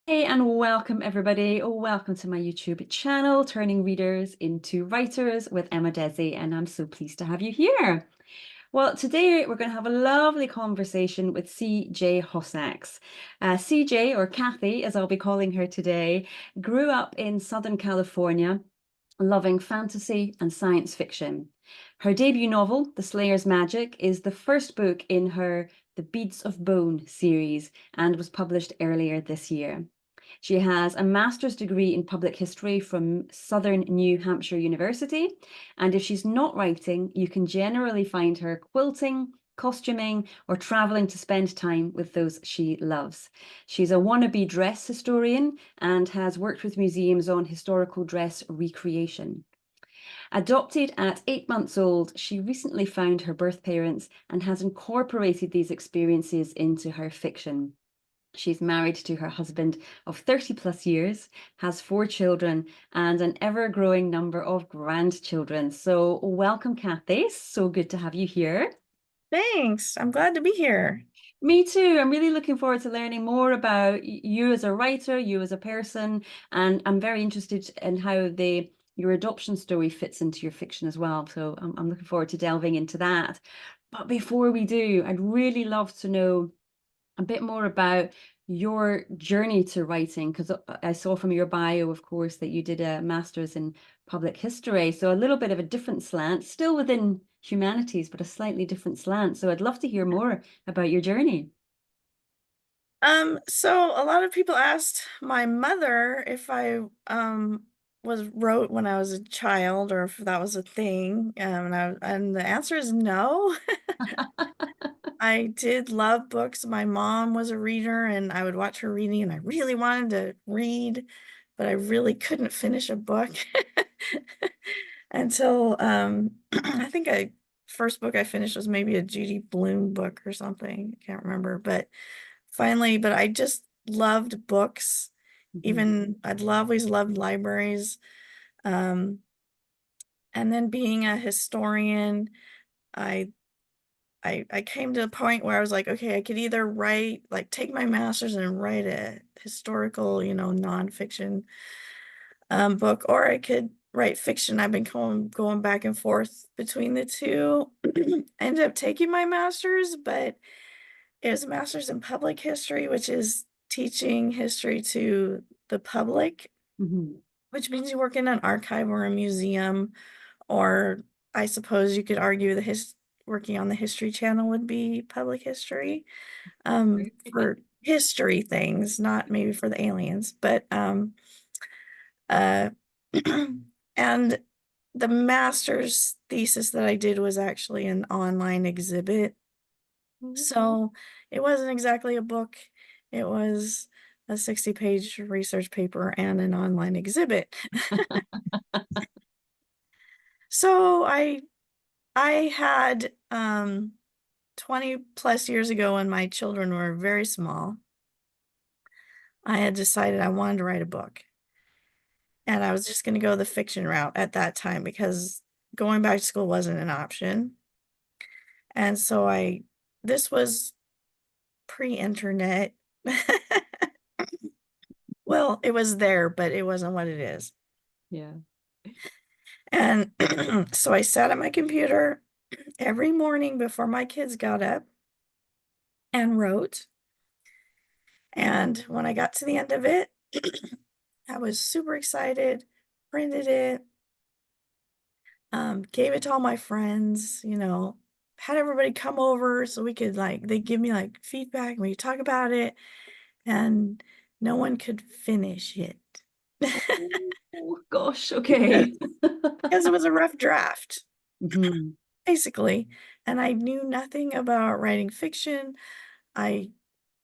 Hey and welcome everybody. Welcome to my YouTube channel, Turning Readers into Writers with Emma Desi, and I'm so pleased to have you here. Well, today we're going to have a lovely conversation with CJ Hosack. CJ, or Kathy, as I'll be calling her today, grew up in Southern California, loving fantasy and science fiction. Her debut novel, The Slayer's Magic, is the first book in her The Beads of Bone series and was published earlier this year. She has a master's degree in public history from Southern New Hampshire University. And if she's not writing, you can generally find her quilting, costuming, or traveling to spend time with those she loves. She's a wannabe dress historian and has worked with museums on historical dress recreation. Adopted at 8 months old, she recently found her birth parents and has incorporated these experiences into her fiction. She's married to her husband of 30 plus years, has 4 children, and an ever growing number of grandchildren. So, welcome, Kathy. So good to have you here. Thanks. I'm glad to be here. Me too. I'm really looking forward to learning more about you as a writer, you as a person, and I'm very interested in how your adoption story fits into your fiction as well. So, I'm looking forward to delving into that. But before we do, I'd really love to know a bit more about your journey to writing, because I saw from your bio, of course, that you did a master's in public history. So a little bit of a different slant, still within humanities, but a slightly different slant. So I'd love to hear more about your journey. So a lot of people asked my mother if I was wrote when I was a child or if that was a thing. And the answer is no. I did love books. My mom was a reader and I would watch her reading and I really wanted to read, but I really couldn't finish a book until I think I first book I finished was maybe a Judy Blume book or something. I can't remember, but finally, but I just loved books. Mhm. Even I'd always loved libraries. Um, and then being a historian, I I came to a point where I was like, okay, I could either write, like take my master's and write a historical, nonfiction book, or I could write fiction. I've been going back and forth between the two. I ended up taking my master's, but it was a master's in public history, which is teaching history to the public, Mhm. which means you work in an archive or a museum, or I suppose you could argue working on the History Channel would be public history, Okay. for history things, not maybe for the aliens, but uh, and the master's thesis that I did was actually an online exhibit. So it wasn't exactly a book. It was a 60-page research paper and an online exhibit. So I had 20 plus years ago when my children were very small, I had decided I wanted to write a book. And I was just going to go the fiction route at that time because going back to school wasn't an option. And so this was pre-internet. Well, it was there, but it wasn't what it is. Yeah. And so I sat at my computer every morning before my kids got up and wrote. And when I got to the end of it, I was super excited, printed it, gave it to all my friends, had everybody come over so we could they give me like feedback and we could talk about it. And no one could finish it. Oh gosh, okay. Because it was a rough draft, Mhm. basically. And I knew nothing about writing fiction. I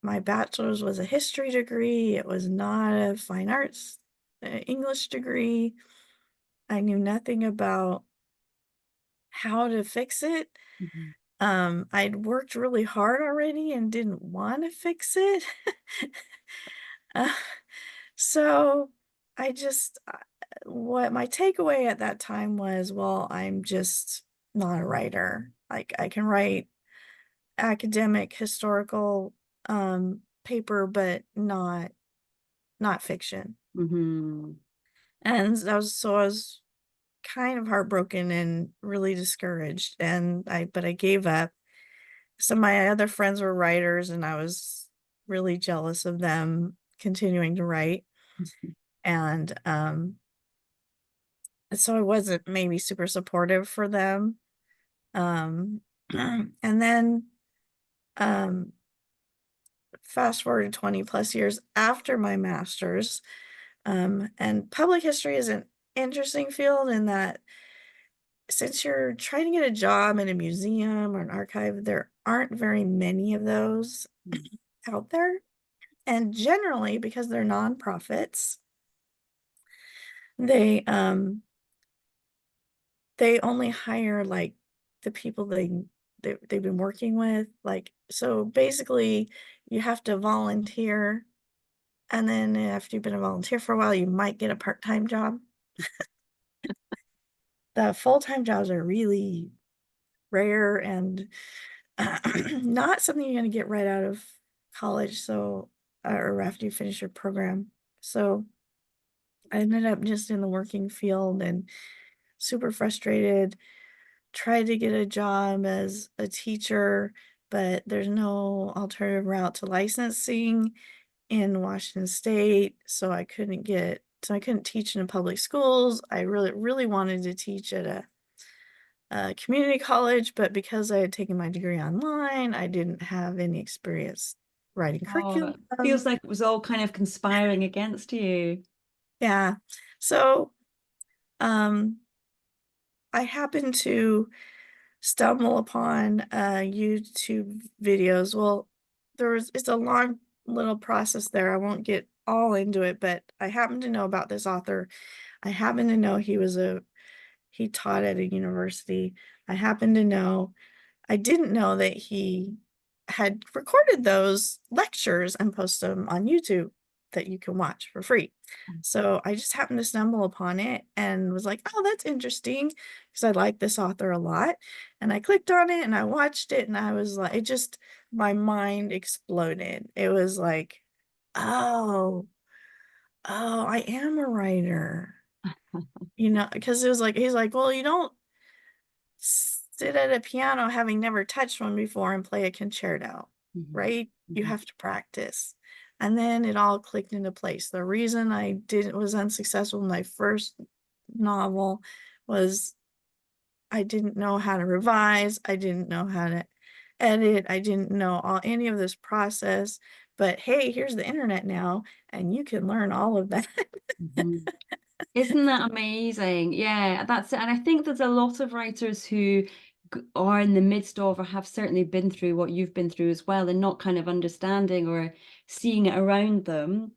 My bachelor's was a history degree. It was not a fine arts English degree. I knew nothing about how to fix it. Mhm. I'd worked really hard already and didn't want to fix it. Uh, so I just, what my takeaway at that time was, well, I'm just not a writer. Like I can write academic historical paper, but not not fiction. Mm-hmm. And I was kind of heartbroken and really discouraged. But I gave up. Some of my other friends were writers, and I was really jealous of them continuing to write. And so I wasn't maybe super supportive for them. Um, and then um, fast forward 20 plus years after my master's, and public history is an interesting field in that since you're trying to get a job in a museum or an archive, there aren't very many of those out there. And generally, because they're nonprofits, they they only hire like the people they've been working with. Like, so basically you have to volunteer, and then after you've been a volunteer for a while, you might get a part-time job. The full-time jobs are really rare and not something you're going to get right out of college, so or after you finish your program. So I ended up just in the working field and super frustrated. Tried to get a job as a teacher, but there's no alternative route to licensing in Washington State, so I couldn't teach in the public schools. I really wanted to teach at a community college, but because I had taken my degree online, I didn't have any experience writing Oh, curriculum. it feels like it was all kind of conspiring against you. Yeah. So um I happened to stumble upon YouTube videos. Well, it's a long little process there. I won't get all into it, but I happen to know about this author. I happen to know he taught at a university. I happen to know I didn't know that he had recorded those lectures and posted them on YouTube that you can watch for free. So I just happened to stumble upon it and was like, oh, that's interesting because I like this author a lot. And I clicked on it and I watched it and I was like, my mind exploded. It was like, oh, I am a writer, because it was like, he's like, well, you don't sit at a piano having never touched one before and play a concerto, Mhm. right? You Mhm. have to practice. And then it all clicked into place. The reason was unsuccessful in my first novel was I didn't know how to revise. I didn't know how to edit. I didn't know any of this process. But hey, here's the internet now, and you can learn all of that. Mhm. Isn't that amazing? Yeah, that's it. And I think there's a lot of writers who are in the midst of or have certainly been through what you've been through as well and not kind of understanding or seeing it around them,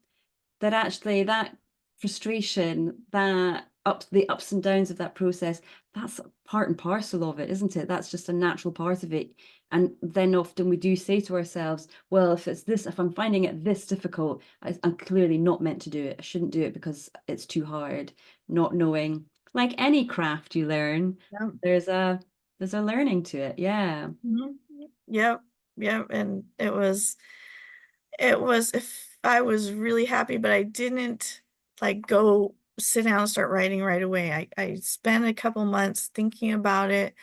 that actually that frustration, the ups and downs of that process, that's part and parcel of it, isn't it? That's just a natural part of it. And then often we do say to ourselves, well, if I'm finding it this difficult, I'm clearly not meant to do it. I shouldn't do it because it's too hard. Not knowing, like any craft you learn, Yeah. there's a learning to it. Yeah. Mhm. Yep. Yep. And if I was really happy, but I didn't like go sit down and start writing right away. I spent a couple months thinking about it,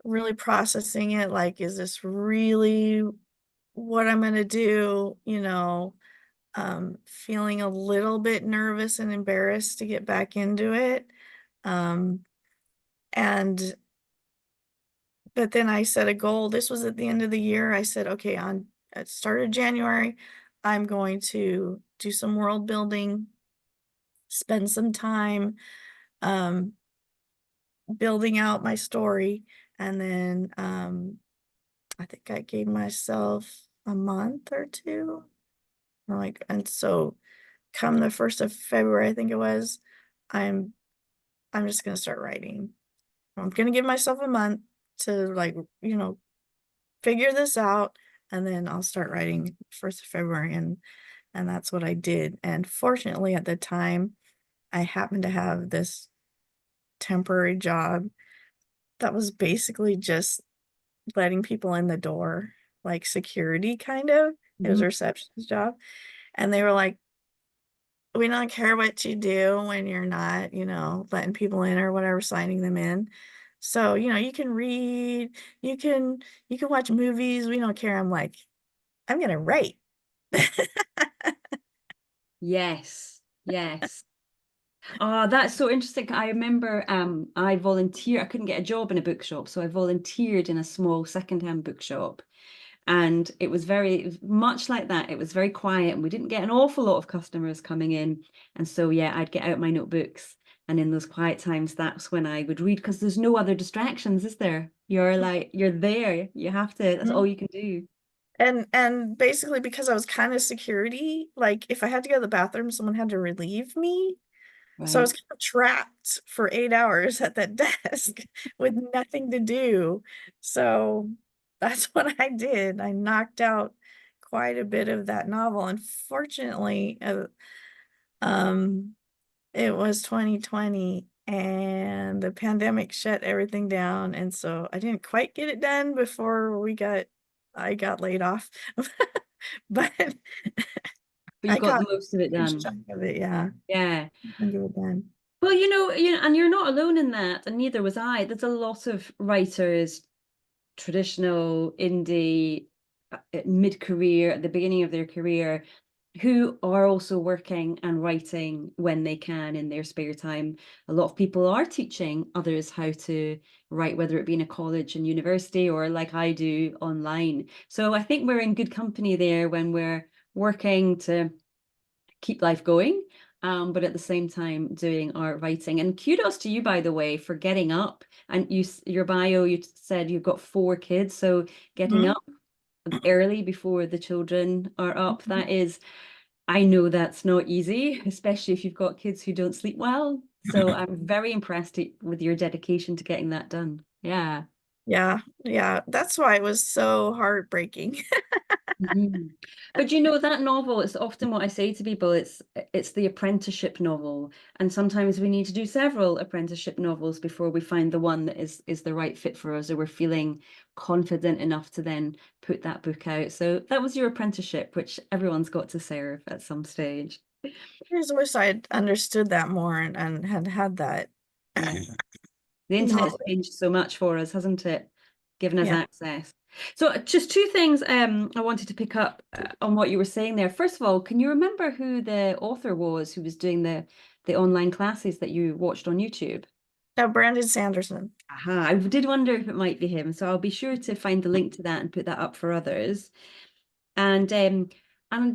really processing it. Like, is this really what I'm gonna do? Feeling a little bit nervous and embarrassed to get back into it. Um, and but then I set a goal. This was at the end of the year. I said, okay, on at start of January, I'm going to do some world building, spend some time um, building out my story. And then I think I gave myself a month or two. And so come the 1st of February, I think it was, I'm I'm just gonna start writing. I'm gonna give myself a month to figure this out, and then I'll start writing 1st of February, and that's what I did. And fortunately, at the time, I happened to have this temporary job that was basically just letting people in the door, like security kind of. It was Mhm. a receptionist job. And they were like, we don't care what you do when you're not, letting people in or whatever, signing them in. So, you can read, you can watch movies. We don't care. I'm like, I'm gonna write. Yes, yes. Oh, that's so interesting. I remember I volunteered. I couldn't get a job in a bookshop, so I volunteered in a small secondhand bookshop. And it was very much like that. It was very quiet, and we didn't get an awful lot of customers coming in. And so, yeah, I'd get out my notebooks, and in those quiet times, that's when I would read because there's no other distractions, is there? You're like, you're there. You have to, that's all Mhm. you can do. And basically because I was kind of security, like if I had to go to the bathroom, someone had to relieve me. So I was Right. kind of trapped for 8 hours at that desk with nothing to do. So that's what I did. I knocked out quite a bit of that novel. Unfortunately, um, it was 2020 and the pandemic shut everything down. And so I didn't quite get it done before I got laid off. But But you I got got most of it a huge done. chunk of it, yeah. Yeah. I get it done. Well, and you're not alone in that, and neither was I. There's a lot of writers, traditional indie, mid-career, at the beginning of their career, who are also working and writing when they can in their spare time. A lot of people are teaching others how to write, whether it be in a college and university or like I do online. So I think we're in good company there when we're working to keep life going, but at the same time doing our writing. And kudos to you, by the way, for getting up. And your bio, you said you've got 4 kids, so getting Mhm. up early before the children are up, that is, I know that's not easy, especially if you've got kids who don't sleep well. So I'm very impressed with your dedication to getting that done. Yeah. Yeah, yeah. That's why it was so heartbreaking. Mhm. But that novel, it's often what I say to people, it's the apprenticeship novel. And sometimes we need to do several apprenticeship novels before we find the one that is the right fit for us, or we're feeling confident enough to then put that book out. So that was your apprenticeship, which everyone's got to serve at some stage. I just wish I'd understood that more and had had that Yeah. The internet's knowledge. changed so much for us, hasn't it? Given us Yeah. access. So just 2 things I wanted to pick up on what you were saying there. First of all, can you remember who the author was who was doing the online classes that you watched on YouTube? Now, Brandon Sanderson. Aha, I did wonder if it might be him. So I'll be sure to find the link to that and put that up for others. And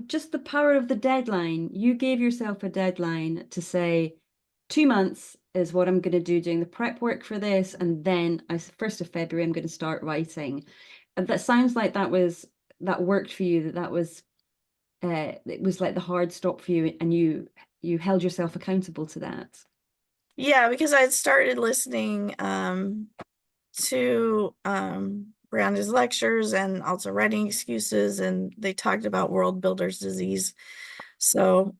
just the power of the deadline. You gave yourself a deadline to say 2 months is what I'm going to do doing the prep work for this, and then 1st of February I'm going to start writing. And that sounds like that worked for you. That was it was like the hard stop for you, and you held yourself accountable to that. Yeah, because I had started listening to Brandon's lectures and also writing excuses, and they talked about world builder's disease. So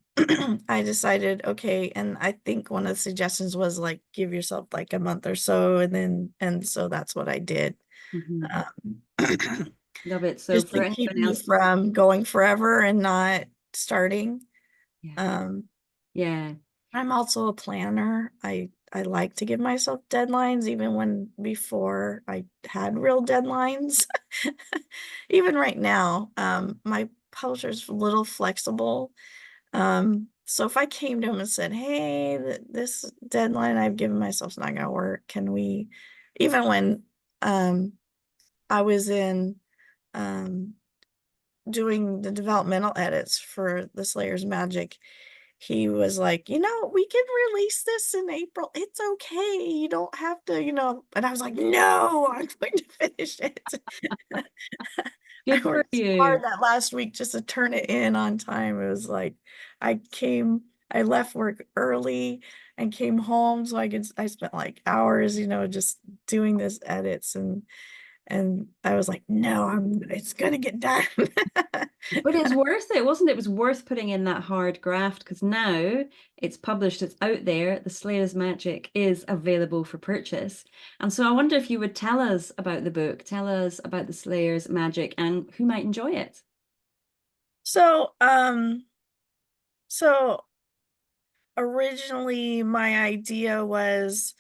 I decided, okay, and I think one of the suggestions was like give yourself like a month or so, and so that's what I did. Mhm. Um, Love it. So just for to keep anyone me else, from going forever and not starting. yeah, Um, yeah. I'm also a planner. I like to give myself deadlines even when before I had real deadlines. Even right now, my publisher's a little flexible. So if I came to him and said, "Hey, this deadline I've given myself is not gonna work. Can we?" Even when I was in um doing the developmental edits for the Slayer's Magic, he was like, we can release this in April. It's okay. You don't have to, And I was like, no, I'm going to finish it. I Good for worked hard you. that last week just to turn it in on time. It was like I left work early and came home so I spent like hours, just doing this edits and I was like, no, it's gonna get done. But it's worth it, wasn't it? It was worth putting in that hard graft because now it's published, it's out there. The Slayer's Magic is available for purchase. And so I wonder if you would tell us about the book, tell us about the Slayer's Magic and who might enjoy it. So, so originally my idea was,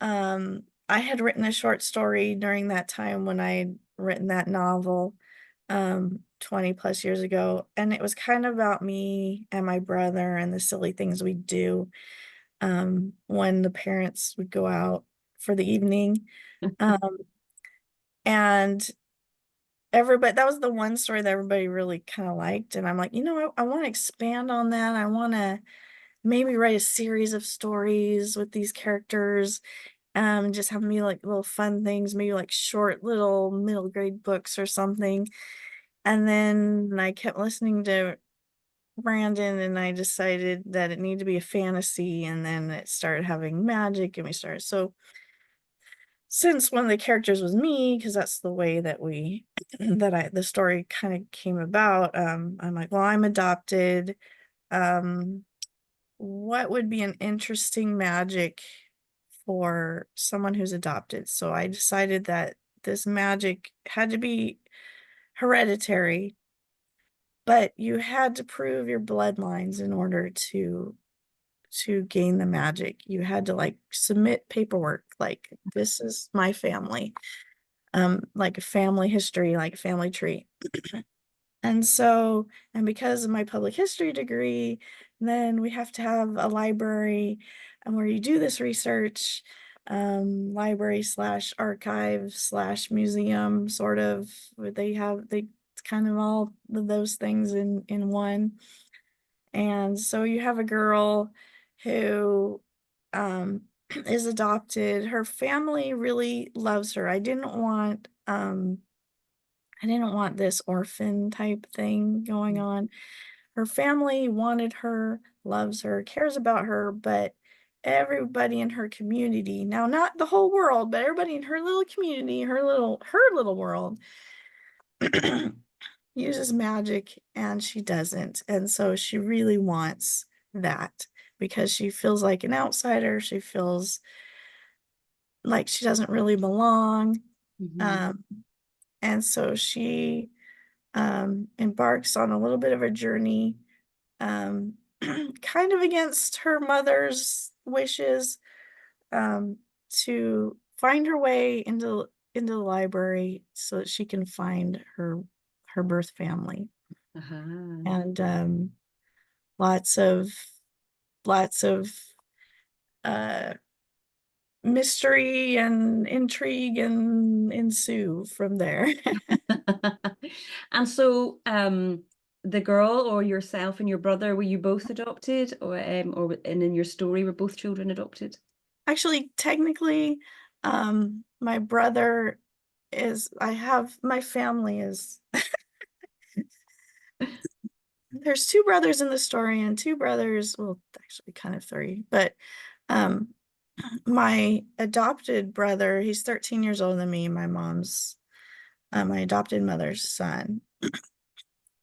I had written a short story during that time when I had written that novel, 20 plus years ago, and it was kind of about me and my brother and the silly things we do, when the parents would go out for the evening. Um, and everybody, that was the one story that everybody really kind of liked. And I'm like, I want to expand on that. I want to maybe write a series of stories with these characters, just have me like little fun things, maybe like short little middle grade books or something. And then I kept listening to Brandon and I decided that it needed to be a fantasy, and then it started having magic and we started. So since one of the characters was me, because that's the way that the story kind of came about, I'm like, well, I'm adopted. Um, what would be an interesting magic for someone who's adopted? So I decided that this magic had to be hereditary, but you had to prove your bloodlines in order to gain the magic. You had to like submit paperwork like this is my family, like a family history, like a family tree. And so, and because of my public history degree, then we have to have a library and where you do this research, library slash archive slash museum, sort of, where they kind of all of those things in one. And so you have a girl who is adopted. Her family really loves her. I didn't want this orphan type thing going on. Her family wanted her, loves her, cares about her, but everybody in her community, now not the whole world, but everybody in her little community, her little world uses magic and she doesn't. And so she really wants that because she feels like an outsider. She feels like she doesn't really belong. Mhm. Um, and so she embarks on a little bit of a journey, um, kind of against her mother's wishes, um, to find her way into the library so that she can find her birth family. Uh-huh. And lots of lots of uh, mystery and intrigue and ensue from there. And so, the girl or yourself and your brother, were you both adopted, and in your story, were both children adopted? Actually, technically, my brother is, I have, my family is, there's two brothers in the story and two brothers, well, actually kind of three, but um, my adopted brother, he's 13 years older than me, my adopted mother's son.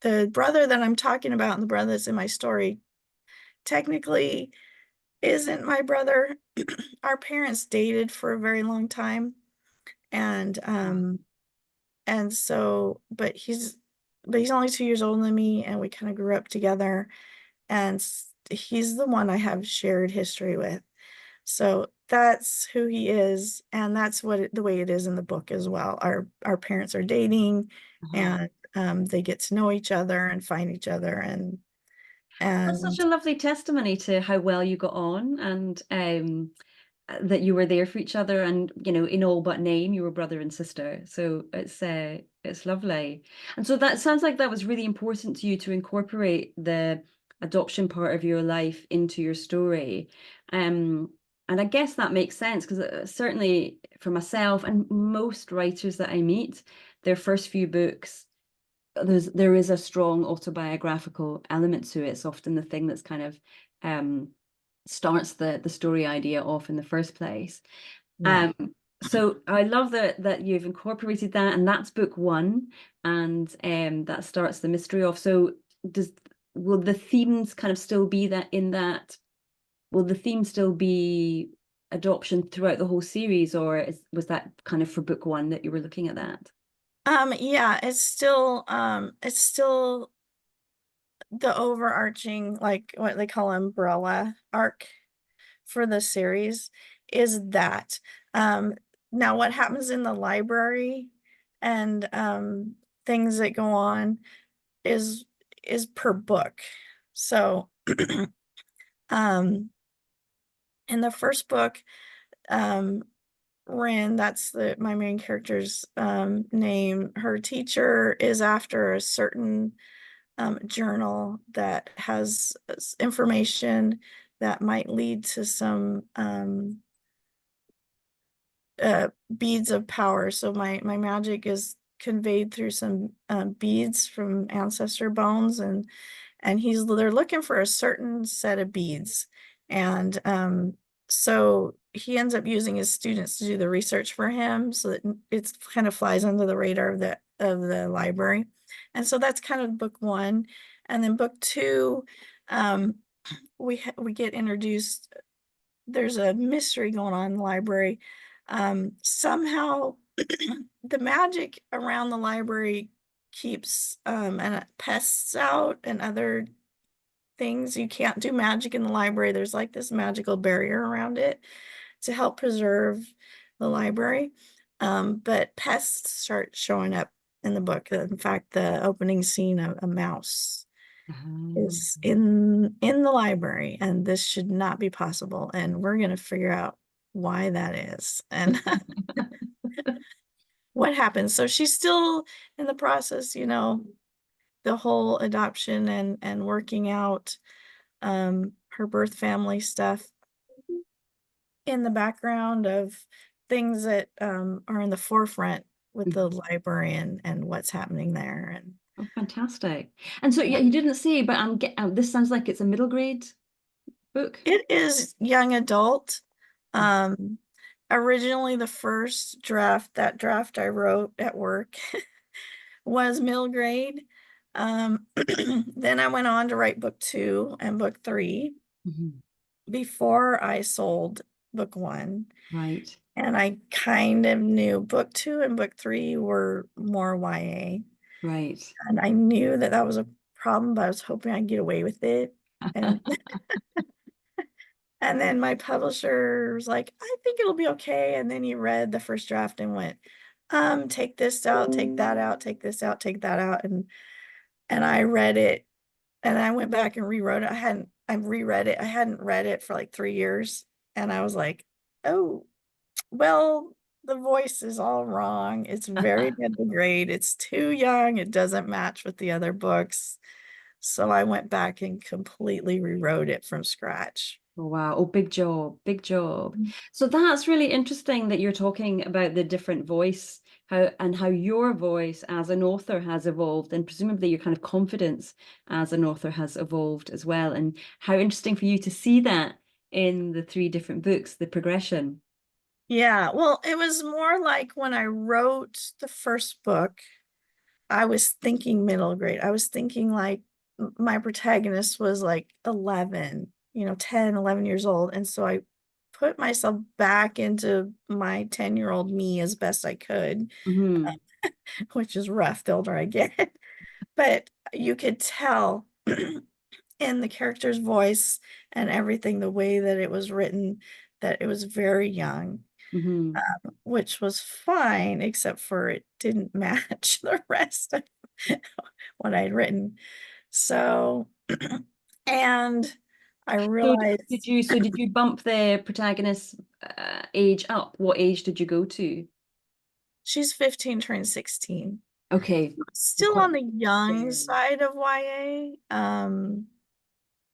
The brother that I'm talking about and the brother that's in my story technically isn't my brother. Our parents dated for a very long time, and Ah. so but he's only 2 years older than me, and we kind of grew up together, and he's the one I have shared history with. So that's who he is, and that's the way it is in the book as well. Our parents are dating, Uh-huh. and they get to know each other and find each other, That's such and a lovely testimony to how well you got on, and that you were there for each other, and in all but name you were brother and sister. So it's lovely. And so that sounds like that was really important to you, to incorporate the adoption part of your life into your story. um and I guess that makes sense, because certainly for myself and most writers that I meet, their first few books, there is a strong autobiographical element to it. It's often the thing that's kind of um starts the story idea off in the first place. yeah. Um, so I love that you've incorporated that, and that's book one, and that starts the mystery off. So does will the themes kind of still be that in that? Will the theme still be adoption throughout the whole series, or was that kind of for book one that you were looking at that? Yeah, it's still the overarching, like what they call umbrella arc for the series is that. Now what happens in the library and things that go on is per book. So um in the first book, Rin, that's my main character's name, her teacher is after a certain journal that has information that might lead to some beads of power. So my magic is conveyed through some beads from ancestor bones, and they're looking for a certain set of beads, and so he ends up using his students to do the research for him, so that it kind of flies under the radar of the library. And so that's kind of book one. And then book two, we get introduced. There's a mystery going on in the library. Somehow the magic around the library keeps and pests out and other things. You can't do magic in the library. There's like this magical barrier around it to help preserve the library. But pests start showing up in the book. In fact, the opening scene, a mouse is in the library, and this should not be possible. And we're going to figure out why that is and what happens. So she's still in the process, the whole adoption and working out her birth family stuff in the background of things that are in the forefront with the librarian and what's happening there. And Oh, fantastic. And so, yeah, you didn't say, but this sounds like it's a middle grade book. it is young adult. Originally, the first draft, that draft I wrote at work, was middle grade. Then I went on to write book two and book three before I sold book one. Right. And I kind of knew book two and book three were more YA. Right. And I knew that that was a problem, but I was hoping I'd get away with it. And and then my publisher was like, I think it'll be okay. And then he read the first draft and went, take this out, take that out, take this out, take that out. And I read it, and I went back and rewrote it. I reread it. I hadn't read it for like 3 years. And I was like, oh, well, the voice is all wrong. It's very middle grade. It's too young. It doesn't match with the other books. So I went back and completely rewrote it from scratch. Oh, wow. Oh, big job. Big job. So that's really interesting that you're talking about the different voice, how your voice as an author has evolved, and presumably your kind of confidence as an author has evolved as well. And how interesting for you to see that in the three different books, the progression. Yeah, well, it was more like when I wrote the first book, I was thinking middle grade. I was thinking like my protagonist was like 11, 10, 11 years old. And so I put myself back into my 10-year-old me as best I could, which is rough the older I get. But you could tell in the character's voice and everything, the way that it was written, that it was very young. Which was fine, except for it didn't match the rest of what I'd written. So, and I So realized did you bump the protagonist age up? What age did you go to? she's 15, turned 16. Okay. Still Quite on the young fair. side of YA. And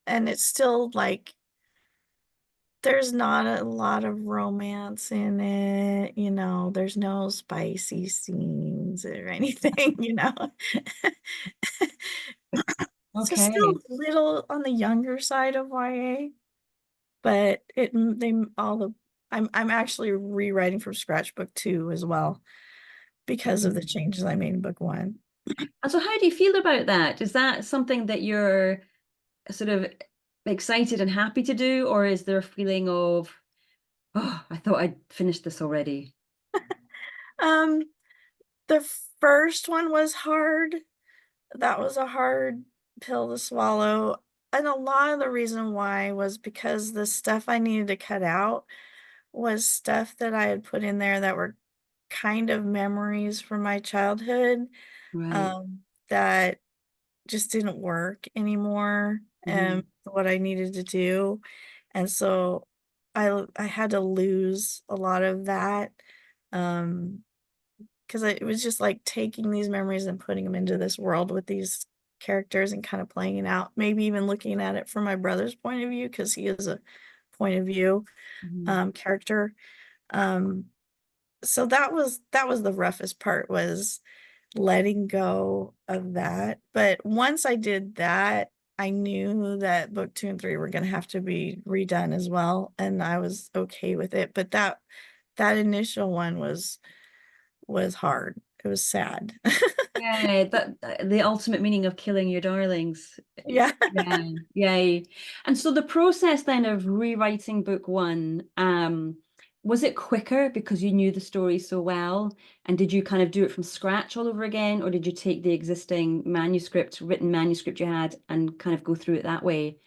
it's still like there's not a lot of romance in it, there's no spicy scenes or anything. So still Okay. a little on the younger side of YA, but I'm actually rewriting from scratch book two as well because of the changes I made in book one. And so how do you feel about that? Is that something that you're sort of excited and happy to do, or is there a feeling of, oh, I thought I'd finished this already? Um, the first one was hard. That was a hard pill to swallow. And a lot of the reason why was because the stuff I needed to cut out was stuff that I had put in there that were kind of memories from my childhood, Right. that just didn't work anymore and Hmm. what I needed to do. And so I had to lose a lot of that. Um, because it was just like taking these memories and putting them into this world with these characters and kind of playing it out. Maybe even looking at it from my brother's point of view because he is a point of view Hmm. character. Um, so that was the roughest part, was letting go of that. But once I did that, I knew that book 2 and 3 were going to have to be redone as well, and I was okay with it. But that initial one was hard. It was sad. Yeah, that the ultimate meaning of killing your darlings. Yeah. Yeah, yeah. And so the process then of rewriting book one, was it quicker because you knew the story so well? And did you kind of do it from scratch all over again, or did you take the existing manuscript, written manuscript you had, and kind of go through it that way?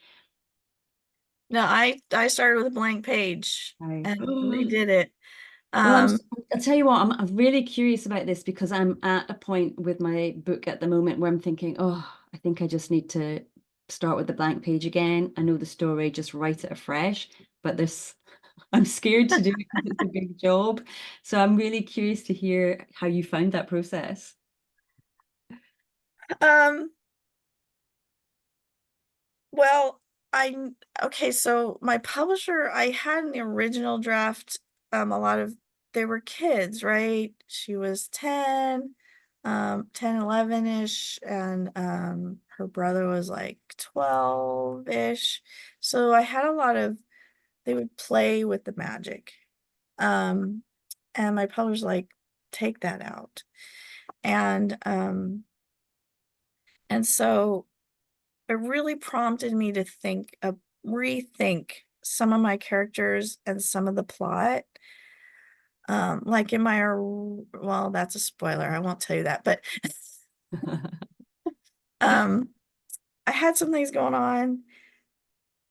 No, I started with a blank page Right. and redid it. Well, Um, I'll tell you what, I'm really curious about this because I'm at a point with my book at the moment where I'm thinking, oh, I think I just need to start with the blank page again. I know the story, just write it afresh. But this, I'm scared to do it because it's a big job. So I'm really curious to hear how you found that process. um, well, I okay, so my publisher, I had an original draft, a lot of they were kids, right? She was 10, 10, 11-ish, and her brother was like 12-ish. So I had a lot of they would play with the magic. Um, and my publisher's like, take that out. And so it really prompted me to rethink some of my characters and some of the plot. Like in my, well, that's a spoiler. I won't tell you that, but um, I had some things going on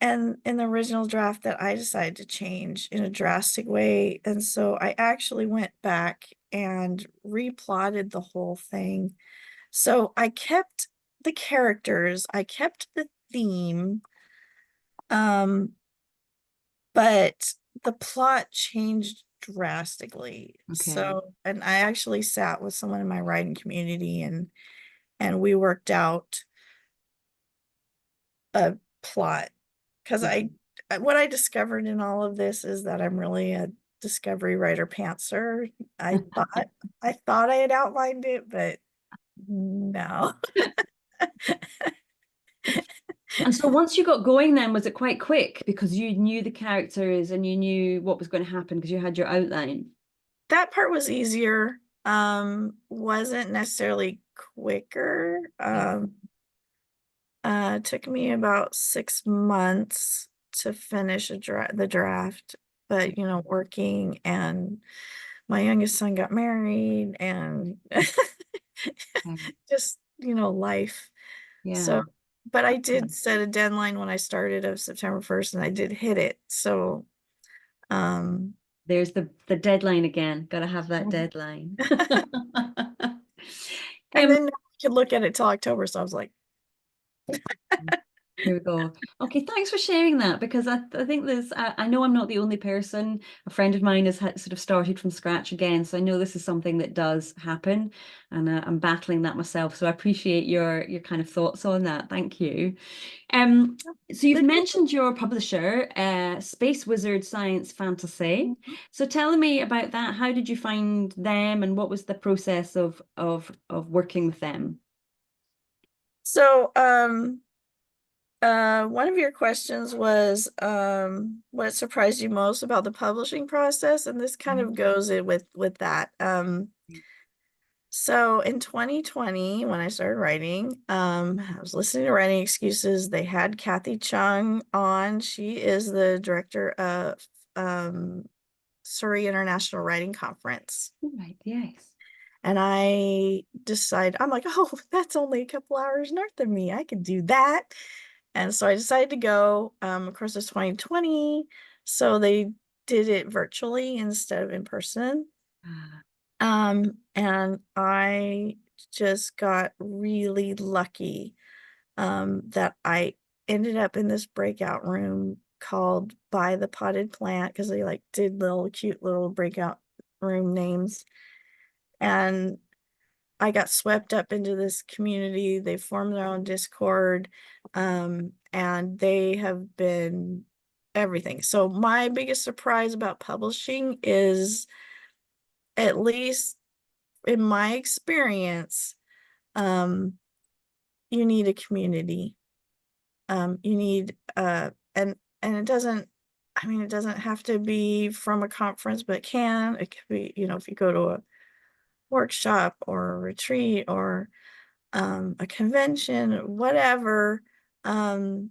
and in the original draft that I decided to change in a drastic way. And so I actually went back and replotted the whole thing. So I kept the characters, I kept the theme, um, but the plot changed drastically. Okay. So, and I actually sat with someone in my writing community and we worked out a plot because what I discovered in all of this is that I'm really a discovery writer pantser. I thought I had outlined it, but no. And so once you got going, then was it quite quick because you knew the characters and you knew what was going to happen because you had your outline? That part was easier. Wasn't necessarily quicker. Yeah. It took me about 6 months to finish the draft, but working, and my youngest son got married and Okay. just, life. So, Yeah. but I Okay. did set a deadline when I started of September 1st and I did hit it. So, um, There's the deadline again. Got to have that deadline. and Um, then I could look at it till October. So I was like, Here we go. Okay, thanks for sharing that because I think I know I'm not the only person. A friend of mine has sort of started from scratch again, so I know this is something that does happen, and I'm battling that myself. So I appreciate your kind of thoughts on that. Thank you. Um, so you've mentioned your publisher, Space Wizard Science Fantasy. So tell me about that. How did you find them, and what was the process of working with them? so, one of your questions was, what surprised you most about the publishing process, and this kind of goes in with that. So in 2020, when I started writing, I was listening to Writing Excuses. They had Kathy Chung on. She is the director of Surrey International Writing Conference. Right, yes. And I'm like, oh, that's only a couple hours north of me. I could do that. And so I decided to go. Of course, it's 2020, so they did it virtually instead of in person. Ah, And I just got really lucky that I ended up in this breakout room called By the Potted Plant because they like did little cute little breakout room names. And I got swept up into this community. They formed their own Discord, and they have been everything. So my biggest surprise about publishing is, at least in my experience, um, you need a community. You need and it doesn't, I mean, it doesn't have to be from a conference, but it could be, if you go to a workshop or a retreat or a convention, whatever. Um,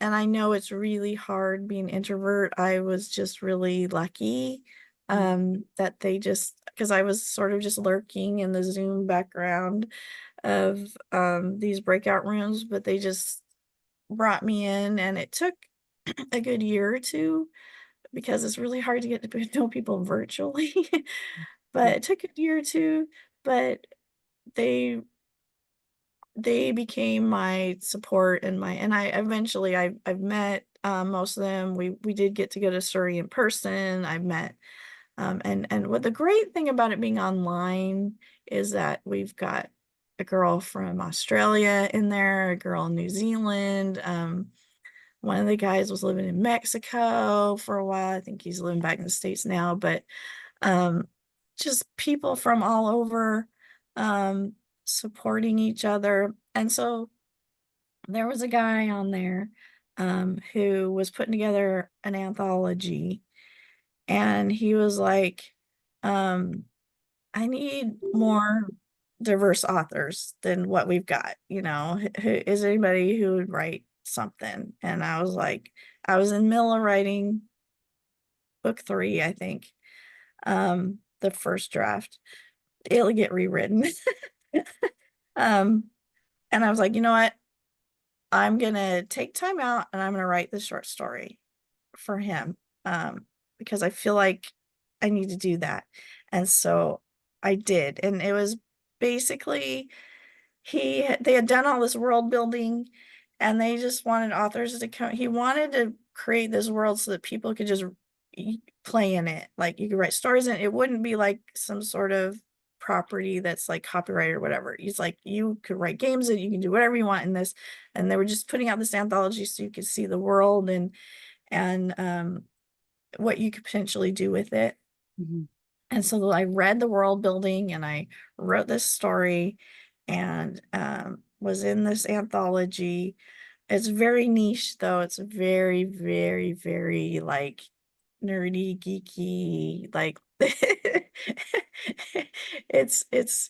and I know it's really hard being introvert. I was just really lucky mm, that they just, because I was sort of just lurking in the Zoom background of these breakout rooms, but they just brought me in, and it took a good year or two because it's really hard to get to know people virtually. yeah. But it took a year or two, but they they became my support and I eventually I've met most of them. We did get to go to Surrey in person. I've met and what the great thing about it being online is that we've got a girl from Australia in there, a girl in New Zealand. One of the guys was living in Mexico for a while. I think he's living back in the States now, but um, just people from all over um, supporting each other. And so there was a guy on there who was putting together an anthology, and he was like, um, I need more diverse authors than what we've got. Is anybody who would write something? And I was like, I was in middle of writing book 3, I think, the first draft. It'll get rewritten. um, and I was like, you know what? I'm gonna take time out and I'm gonna write this short story for him, because I feel like I need to do that. And so I did, and it was basically they had done all this world building, and they just wanted authors to come. He wanted to create this world so that people could just play in it. Like, you could write stories in it. It wouldn't be like some sort of property that's like copyright or whatever. He's like, you could write games and you can do whatever you want in this. And they were just putting out this anthology so you could see the world and what you could potentially do with it. Mhm. And so I read the world building and I wrote this story and was in this anthology. It's very niche though. It's very, very, very like nerdy, geeky, like it's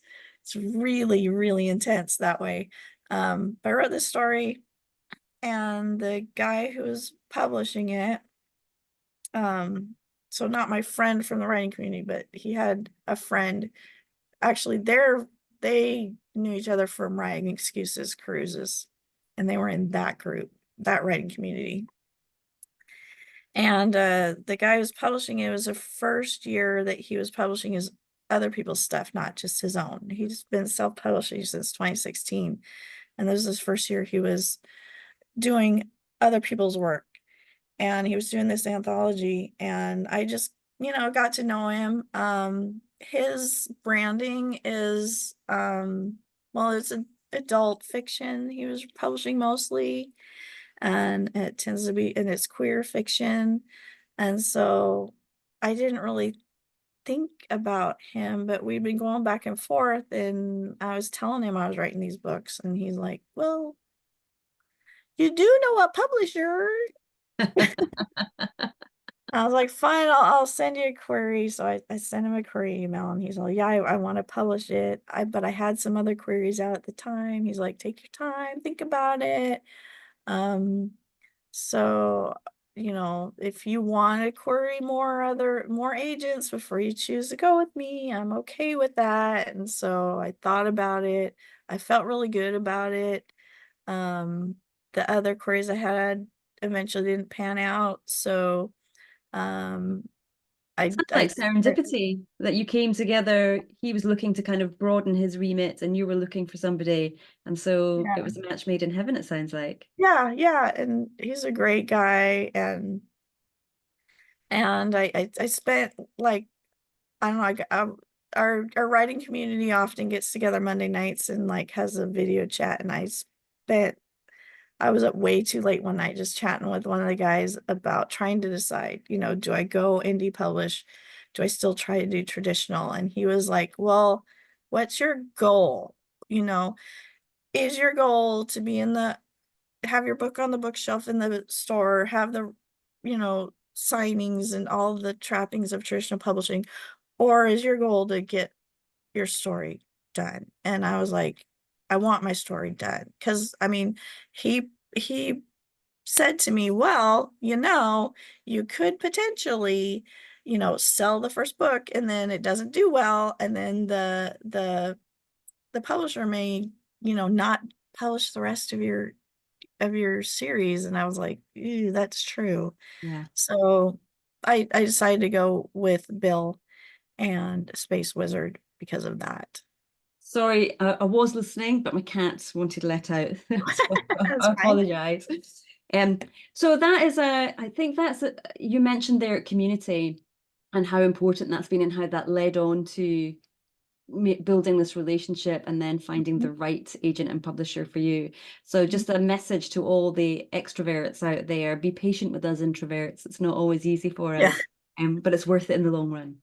really, really intense that way. But I wrote this story, and the guy who was publishing it, um, so not my friend from the writing community, but he had a friend. Actually, they knew each other from Writing Excuses cruises, and they were in that group, that writing community. And the guy who was publishing it, was the first year that he was publishing his other people's stuff, not just his own. He's been self-publishing since 2016, and this was his first year he was doing other people's work. And he was doing this anthology, and I just, got to know him. His branding is well, it's an adult fiction he was publishing mostly, and it tends to be, and it's queer fiction. And so I didn't really think about him, but we'd been going back and forth, and I was telling him I was writing these books, and he's like, well, you do know a publisher. I was like, fine, I'll send you a query. So I sent him a query email, and he's like, yeah, I want to publish it. But I had some other queries out at the time. He's like, take your time, think about it. Um, so you know, if you want to query more agents before you choose to go with me, I'm okay with that. And so I thought about it. I felt really good about it. Um, the other queries I had eventually didn't pan out. So um Sounds I like serendipity that you came together. He was looking to kind of broaden his remit, and you were looking for somebody, and so it yeah. was a match made in heaven, it sounds like. Yeah, yeah, and he's a great guy, and I spent like I don't know, like our writing community often gets together Monday nights and like has a video chat, and I was up way too late one night just chatting with one of the guys about trying to decide, you know, do I go indie publish? Do I still try to do traditional? And he was like, well, what's your goal? You know, is your goal to be in the have your book on the bookshelf in the store, have the, you know, signings and all the trappings of traditional publishing, or is your goal to get your story done? And I was like, I want my story done. Because I mean, he said to me, well, you know, you could potentially, you know, sell the first book and then it doesn't do well, and then the publisher may, you know, not publish the rest of your series. And I was like, ew, that's true. Yeah. So I decided to go with Bill and Space Wizard because of that. Sorry, I was listening, but my cats wanted let out. So That's I fine. apologize. Um, so that is I think you mentioned their community and how important that's been and how that led on to building this relationship and then finding the right agent and publisher for you. So just a message to all the extroverts out there, be patient with us introverts. It's not always easy for Yeah. us, but it's worth it in the long run.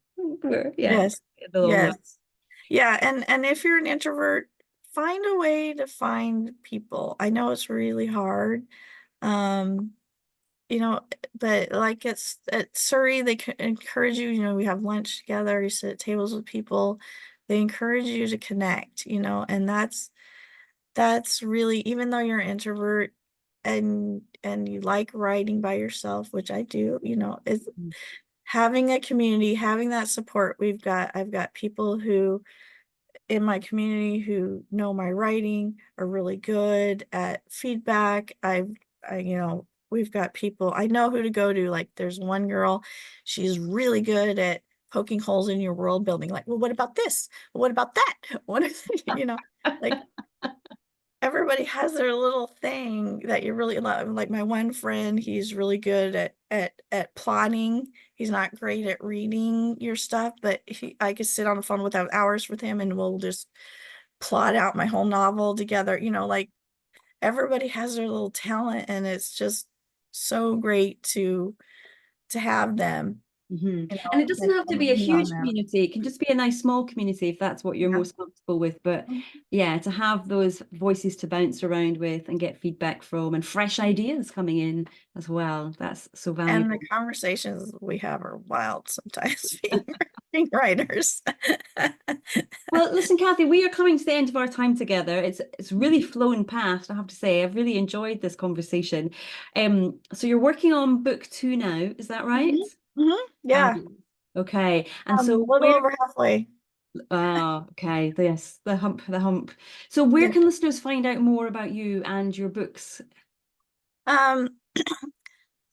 Yeah, Yes. in the long run. Yes. Yeah. And if you're an introvert, find a way to find people. I know it's really hard. Um, you know, but like it's at Surrey, they encourage you, you know, we have lunch together, you sit at tables with people, they encourage you to connect, you know, and that's really, even though you're an introvert and you like writing by yourself, which I do, you know, is Mm. having a community, having that support. I've got people who in my community who know my writing, are really good at feedback. You know, we've got people, I know who to go to. Like there's one girl, she's really good at poking holes in your world building. Like, well, what about this? What about that? What is, you know, like everybody has their little thing that you really love. Like my one friend, he's really good at plotting. He's not great at reading your stuff, but I could sit on the phone without hours with him and we'll just plot out my whole novel together. You know, like everybody has their little talent, and it's just so great to have them, Mhm. you And it know, doesn't have to and be a lean on huge them. community. It can just be a nice small community if that's what you're Yeah. most comfortable with. But yeah, to have those voices to bounce around with and get feedback from and fresh ideas coming in as well. That's so And the valuable. conversations we have are wild sometimes being writers. Well, listen, Kathy, we are coming to the end of our time together. It's really flown past, I have to say. I've really enjoyed this conversation. So you're working on book 2 now, is that right? Mhm, mhm, yeah, Fabulous. Okay. And so a little where over halfway. okay, yes, the hump, the hump. So where Yeah. can listeners find out more about you and your books? Um,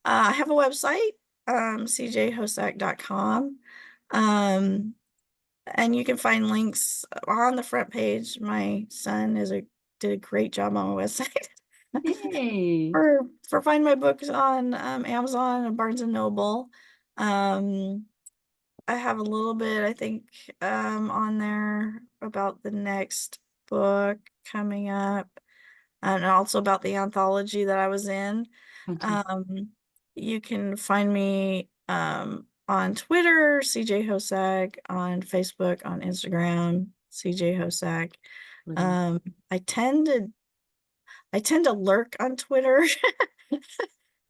I have a website, cjhosack.com. Um, and you can find links on the front page. My son did a great job on my website. Yay. For finding my books on Amazon and Barnes and Noble. Um, I have a little bit, I think, on there about the next book coming up, and also about the anthology that I was in. Fantastic. Um, you can find me on Twitter, CJ Hosack, on Facebook, on Instagram, CJ Hosack. Brilliant. Um, I tend to I tend to lurk on Twitter.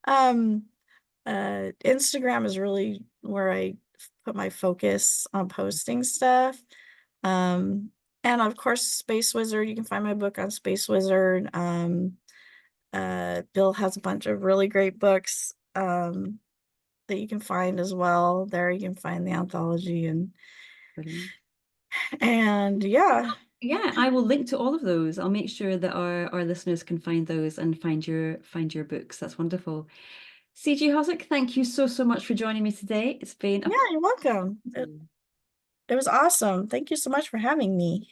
Um, Instagram is really where I put my focus on posting stuff. Um, and of course, Space Wizard. You can find my book on Space Wizard. Bill has a bunch of really great books that you can find as well. There you can find the anthology Brilliant. and yeah. Yeah, I will link to all of those. I'll make sure that our listeners can find those and find your books. That's wonderful. CJ Hosack, thank you so, so much for joining me today. It's been a Yeah, you're welcome. It was awesome. Thank you so much for having me.